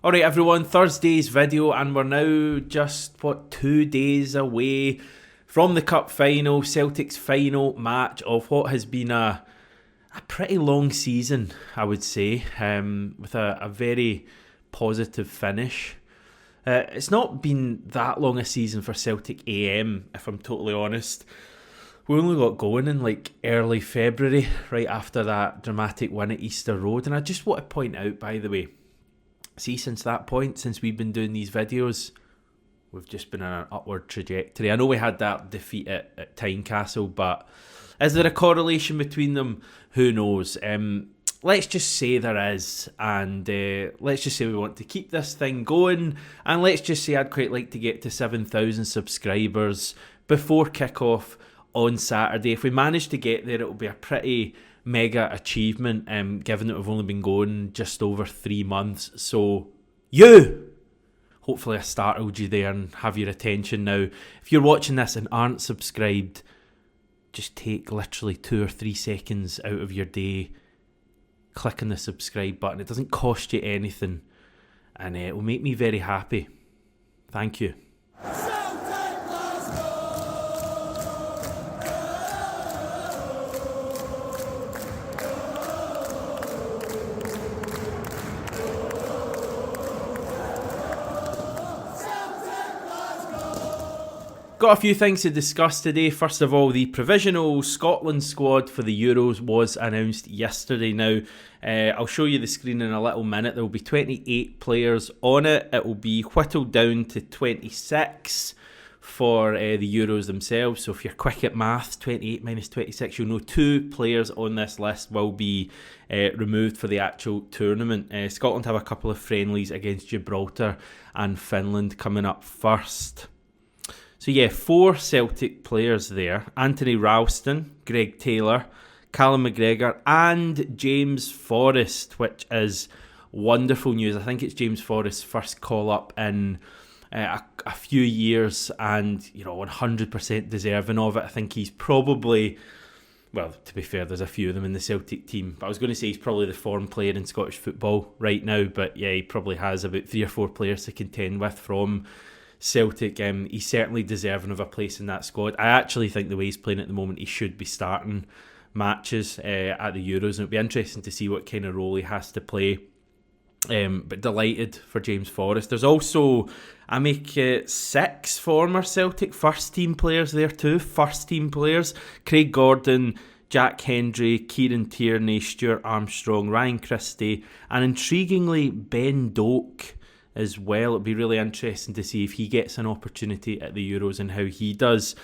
Alright everyone, Thursday's video, and we're now just, 2 days away from the Cup final, Celtic's final match of what has been a pretty long season, I would say, with a very positive finish. It's not been that long a season for Celtic AM, if I'm totally honest. We only got going in early February, right after that dramatic win at Easter Road, and I just want to point out, by the way, see, since that point, since we've been doing these videos, we've just been on an upward trajectory. I know we had that defeat at Tynecastle, but is there a correlation between them? Who knows? Let's just say there is, and let's just say we want to keep this thing going, and let's just say I'd quite like to get to 7,000 subscribers before kick-off on Saturday. If we manage to get there, it'll be a pretty mega achievement, given that we've only been going just over 3 months. So hopefully I startled you there and have your attention now. If you're watching this and aren't subscribed, just take literally 2 or 3 seconds out of your day, click on the subscribe button. It doesn't cost you anything, and it will make me very happy. Thank you. Got a few things to discuss today. First of all, the provisional Scotland squad for the Euros was announced yesterday. Now, I'll show you the screen in a little minute. There will be 28 players on it. It will be whittled down to 26 for the Euros themselves. So if you're quick at maths, 28 minus 26, you'll know 2 players on this list will be removed for the actual tournament. Scotland have a couple of friendlies against Gibraltar and Finland coming up first. So yeah, 4 Celtic players there. Anthony Ralston, Greg Taylor, Callum McGregor and James Forrest, which is wonderful news. I think it's James Forrest's first call-up in a few years, and 100% deserving of it. I think he's probably, well, to be fair, there's a few of them in the Celtic team, but I was going to say he's probably the form player in Scottish football right now, but yeah, he probably has about 3 or 4 players to contend with from Celtic. He's certainly deserving of a place in that squad. I actually think the way he's playing at the moment, he should be starting matches at the Euros, and it'll be interesting to see what kind of role he has to play. But delighted for James Forrest. There's also, I make 6 former Celtic first team players there too. First team players: Craig Gordon, Jack Hendry, Kieran Tierney, Stuart Armstrong, Ryan Christie, and intriguingly Ben Doak as well. It'll be really interesting to see if he gets an opportunity at the Euros and how he does.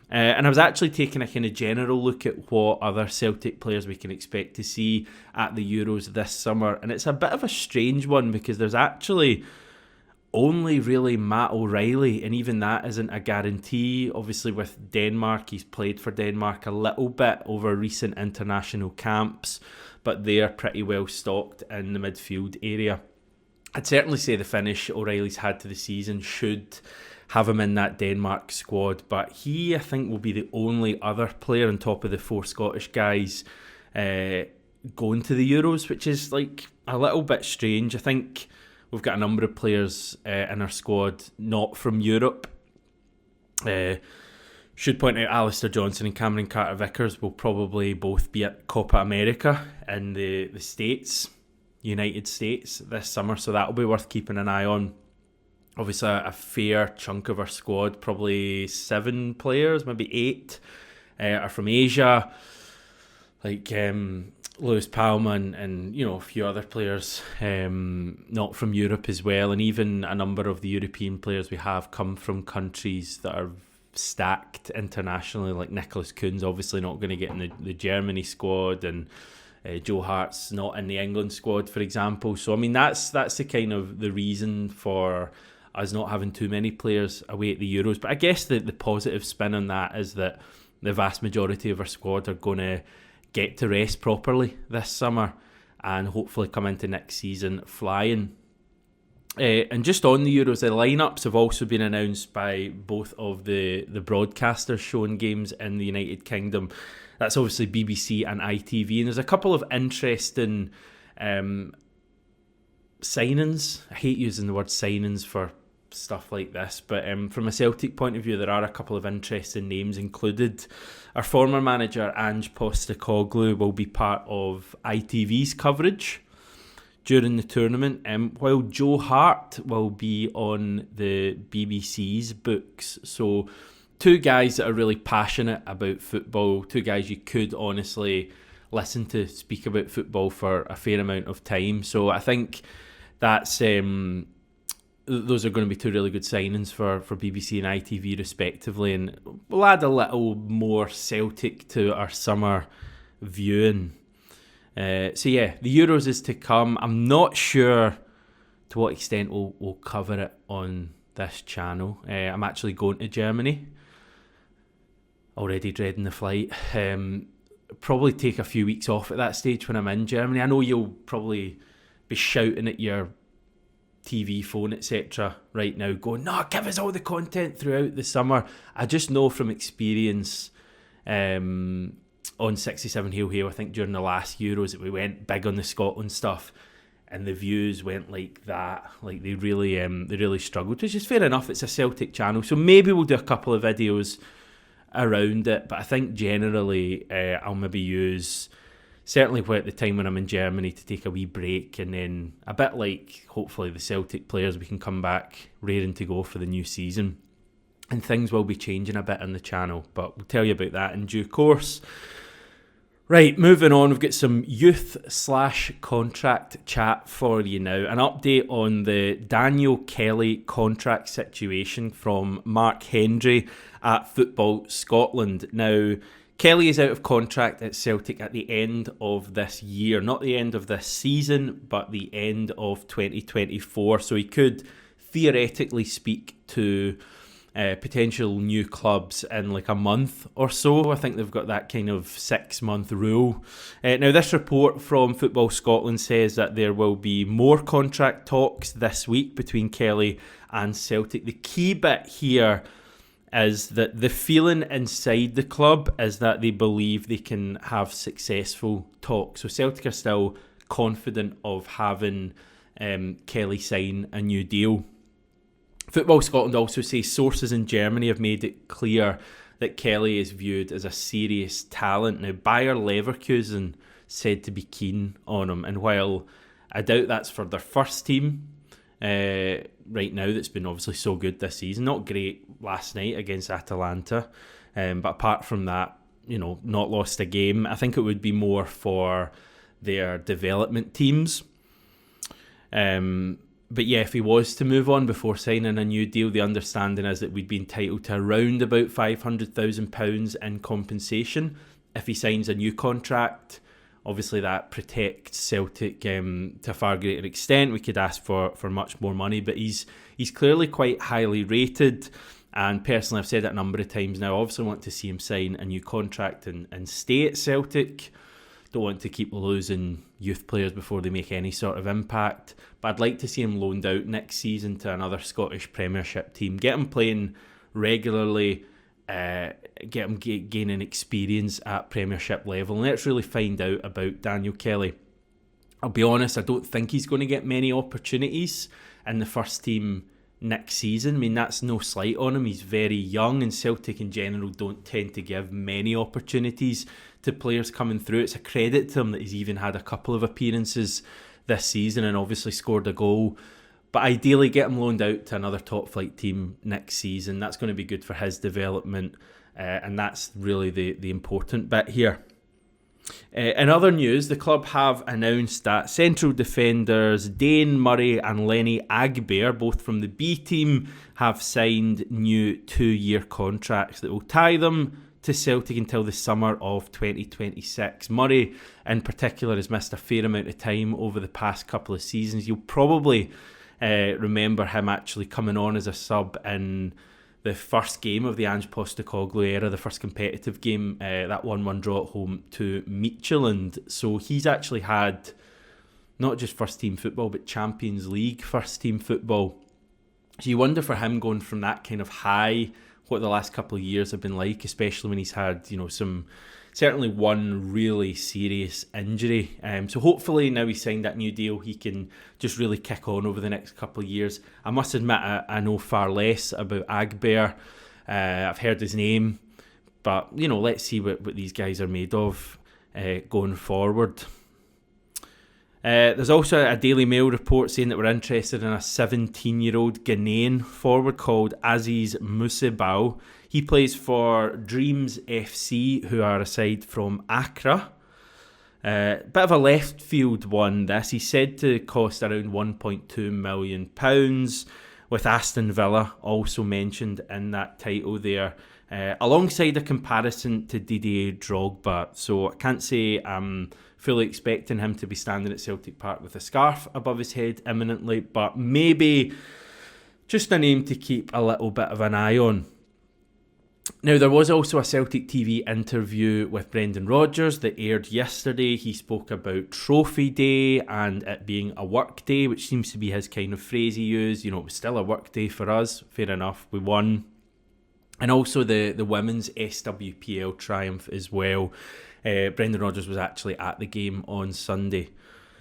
And I was actually taking a kind of general look at what other Celtic players we can expect to see at the Euros this summer, and it's a bit of a strange one because there's actually only really Matt O'Reilly, and even that isn't a guarantee. Obviously with Denmark, he's played for Denmark a little bit over recent international camps, but they're pretty well stocked in the midfield area. I'd certainly say the finish O'Reilly's had to the season should have him in that Denmark squad, but he, I think, will be the only other player on top of the 4 Scottish guys going to the Euros, which is a little bit strange. I think we've got a number of players in our squad not from Europe. Should point out Alistair Johnson and Cameron Carter-Vickers will probably both be at Copa America in the States, United States, this summer, so that'll be worth keeping an eye on. Obviously a fair chunk of our squad, probably 7 players, maybe 8, are from Asia, Lewis Palma and a few other players not from Europe as well, and even a number of the European players we have come from countries that are stacked internationally, like Nicholas Kuhn's obviously not going to get in the Germany squad, and Joe Hart's not in the England squad, for example. So I mean that's the kind of the reason for us not having too many players away at the Euros. But I guess the positive spin on that is that the vast majority of our squad are going to get to rest properly this summer and hopefully come into next season flying. And just on the Euros, the lineups have also been announced by both of the broadcasters showing games in the United Kingdom. That's obviously BBC and ITV, and there's a couple of interesting signings. I hate using the word signings for stuff like this, but from a Celtic point of view, there are a couple of interesting names included. Our former manager, Ange Postecoglou, will be part of ITV's coverage during the tournament, while Joe Hart will be on the BBC's books. So 2 guys that are really passionate about football, 2 guys you could honestly listen to speak about football for a fair amount of time. So I think that's those are going to be 2 really good signings for BBC and ITV respectively, and we'll add a little more Celtic to our summer viewing. So yeah, the Euros is to come. I'm not sure to what extent we'll cover it on this channel. I'm actually going to Germany. Already dreading the flight. Probably take a few weeks off at that stage when I'm in Germany. I know you'll probably be shouting at your TV, phone, etc. right now, going, no, give us all the content throughout the summer. I just know from experience on 67 Hail Hail, I think during the last Euros, that we went big on the Scotland stuff, and the views went like that. Like they really struggled, which is fair enough. It's a Celtic channel, so maybe we'll do a couple of videos around it. But I think generally I'll maybe use, certainly at the time when I'm in Germany, to take a wee break, and then a bit like hopefully the Celtic players, we can come back raring to go for the new season. And things will be changing a bit on the channel, but we'll tell you about that in due course. Right, moving on, we've got some youth/contract chat for you now. An update on the Daniel Kelly contract situation from Mark Hendry at Football Scotland. Now, Kelly is out of contract at Celtic at the end of this year. Not the end of this season, but the end of 2024. So he could theoretically speak to potential new clubs in like a month or so. I think they've got that kind of 6-month rule. Now, this report from Football Scotland says that there will be more contract talks this week between Kelly and Celtic. The key bit here is that the feeling inside the club is that they believe they can have successful talks. So Celtic are still confident of having Kelly sign a new deal. Football Scotland also says sources in Germany have made it clear that Kelly is viewed as a serious talent. Now, Bayer Leverkusen said to be keen on him, and while I doubt that's for their first team right now, that's been obviously so good this season, not great last night against Atalanta, but apart from that, you know, not lost a game. I think it would be more for their development teams. But yeah, if he was to move on before signing a new deal, the understanding is that we'd be entitled to around about £500,000 in compensation if he signs a new contract. Obviously, that protects Celtic to a far greater extent. We could ask for much more money, but he's clearly quite highly rated. And personally, I've said it a number of times now, I obviously want to see him sign a new contract and stay at Celtic. Don't want to keep losing youth players before they make any sort of impact. But I'd like to see him loaned out next season to another Scottish Premiership team. Get him playing regularly, get him gaining experience at Premiership level. And let's really find out about Daniel Kelly. I'll be honest, I don't think he's going to get many opportunities in the first team next season. I mean, that's no slight on him. He's very young, and Celtic in general don't tend to give many opportunities to players coming through. It's a credit to him that he's even had a couple of appearances this season and obviously scored a goal. But ideally, get him loaned out to another top flight team next season. That's going to be good for his development, and that's really the important bit here. In other news, the club have announced that central defenders Dane Murray and Lenny Agbear, both from the B team, have signed new 2-year contracts that will tie them to Celtic until the summer of 2026. Murray, in particular, has missed a fair amount of time over the past couple of seasons. You'll probably remember him actually coming on as a sub in the first game of the Ange Postecoglou era, the first competitive game, that 1-1 draw at home to Midtjylland. So he's actually had not just first team football, but Champions League first team football. So you wonder for him going from that kind of high, what the last couple of years have been like, especially when he's had, you know, some certainly one really serious injury. So hopefully now he's signed that new deal, he can just really kick on over the next couple of years. I must admit, I know far less about Agbear. I've heard his name, but let's see what these guys are made of going forward. There's also a Daily Mail report saying that we're interested in a 17-year-old Ghanaian forward called Aziz Musibau. He plays for Dreams FC, who are a side from Accra. Bit of a left field one, this. He's said to cost around £1.2 million, with Aston Villa also mentioned in that title there, alongside a comparison to Didier Drogba. So I can't say I'm fully expecting him to be standing at Celtic Park with a scarf above his head imminently, but maybe just a name to keep a little bit of an eye on. Now, there was also a Celtic TV interview with Brendan Rodgers that aired yesterday. He spoke about Trophy Day and it being a work day, which seems to be his kind of phrase he used. It was still a work day for us. Fair enough, we won. And also the women's SWPL triumph as well. Brendan Rodgers was actually at the game on Sunday.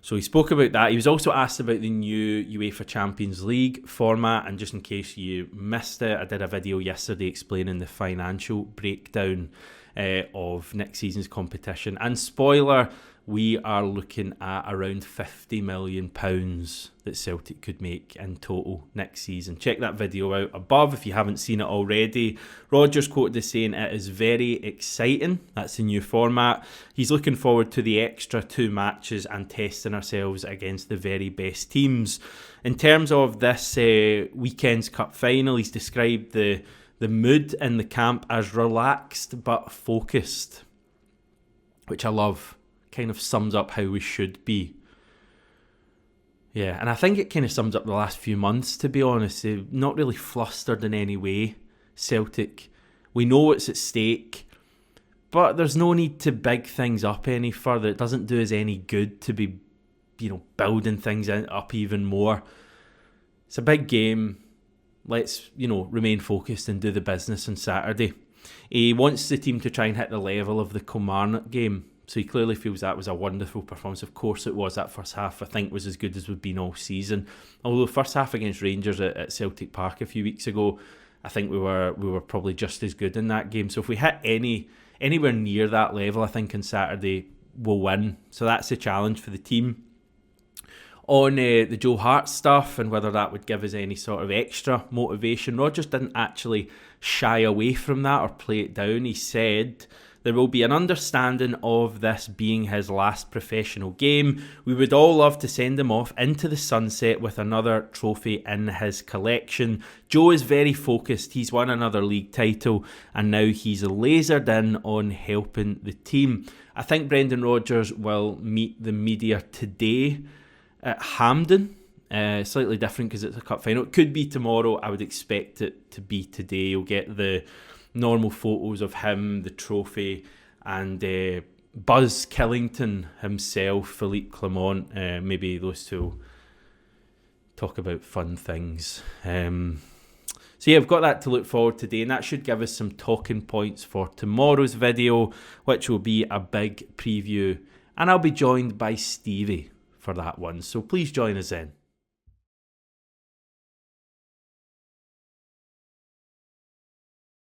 So he spoke about that. He was also asked about the new UEFA Champions League format. And just in case you missed it, I did a video yesterday explaining the financial breakdown of next season's competition. And spoiler, we are looking at around £50 million that Celtic could make in total next season. Check that video out above if you haven't seen it already. Rodgers quoted as saying it is very exciting. That's the new format. He's looking forward to the extra 2 matches and testing ourselves against the very best teams. In terms of this weekend's cup final, he's described the mood in the camp as relaxed but focused, which I love. Kind of sums up how we should be. Yeah, and I think it kind of sums up the last few months, to be honest. They're not really flustered in any way, Celtic. We know what's at stake, but there's no need to big things up any further. It doesn't do us any good to be, building things up even more. It's a big game. Let's, remain focused and do the business on Saturday. He wants the team to try and hit the level of the Kilmarnock game. So he clearly feels that was a wonderful performance. Of course it was. That first half, I think, was as good as we've been all season. Although first half against Rangers at Celtic Park a few weeks ago, I think we were probably just as good in that game. So if we hit anywhere near that level, I think on Saturday we'll win. So that's the challenge for the team. On the Joe Hart stuff and whether that would give us any sort of extra motivation, Rodgers didn't actually shy away from that or play it down. He said, "There will be an understanding of this being his last professional game. We would all love to send him off into the sunset with another trophy in his collection. Joe is very focused. He's won another league title and now he's lasered in on helping the team." I think Brendan Rodgers will meet the media today at Hampden. Slightly different because it's a cup final. It could be tomorrow. I would expect it to be today. You'll get the normal photos of him, the trophy, and Buzz Killington himself, Philippe Clement. Maybe those two will talk about fun things. So yeah, we've got that to look forward to today, and that should give us some talking points for tomorrow's video, which will be a big preview. And I'll be joined by Stevie for that one. So please join us then.